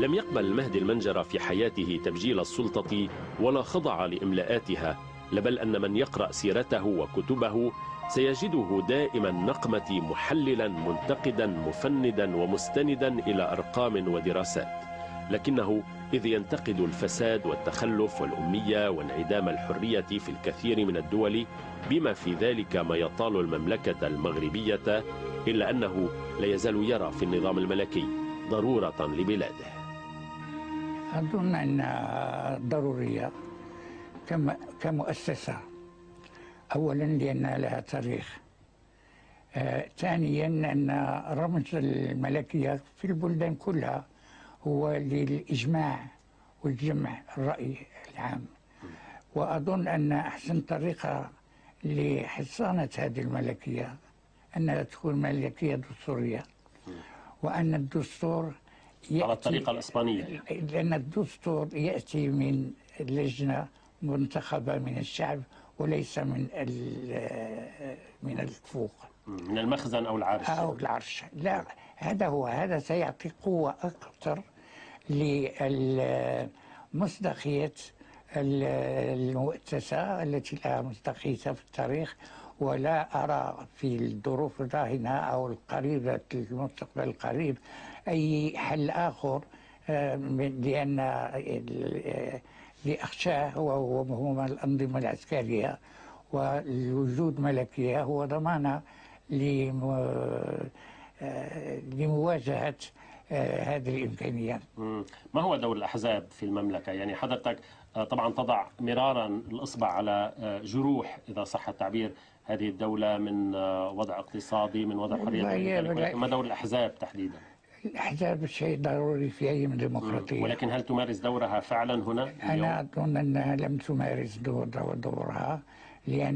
لم يقبل مهدي المنجرة في حياته تبجيل السلطة ولا خضع لإملاءاتها، بل أن من يقرأ سيرته وكتبه سيجده دائما نقمة محللا منتقدا مفندا ومستندا إلى أرقام ودراسات، لكنه إذ ينتقد الفساد والتخلف والأمية وانعدام الحرية في الكثير من الدول بما في ذلك ما يطال المملكة المغربية، إلا أنه لا يزال يرى في النظام الملكي ضرورة لبلاده. أظن أن ضرورية كمؤسسة، أولا لأن لها تاريخ، ثانيا أن رمز الملكية في البلدان كلها هو للإجماع والجمع الرأي العام، وأظن أن أحسن طريقة لحصانة هذه الملكية أنها تكون ملكية دستورية، وأن الدستور على الطريقة الإسبانية، لأن الدستور يأتي من لجنة منتخبة من الشعب وليس من الفوق، من المخزن أو العرش لا، هذا سيعطي قوة أكثر لمصداقية المؤسسة التي لها مصداقية في التاريخ. ولا أرى في الظروف الراهنة أو القريبة المستقبل القريب أي حل آخر، لأن اللي أخشاه هو الأنظمة العسكرية، والوجود ملكية هو ضمانة لمواجهة هذه الإمكانيات. ما هو دور الأحزاب في المملكة؟ يعني حضرتك طبعا تضع مرارا الإصبع على جروح إذا صح التعبير هذه الدولة، من وضع اقتصادي، من وضع حرية، ولكن ما دور الأحزاب تحديدا؟ الأحزاب شيء ضروري في أي ديمقراطية، ولكن هل تمارس دورها فعلا هنا اليوم؟ أنا أظن أنها لم تمارس دورها، لأن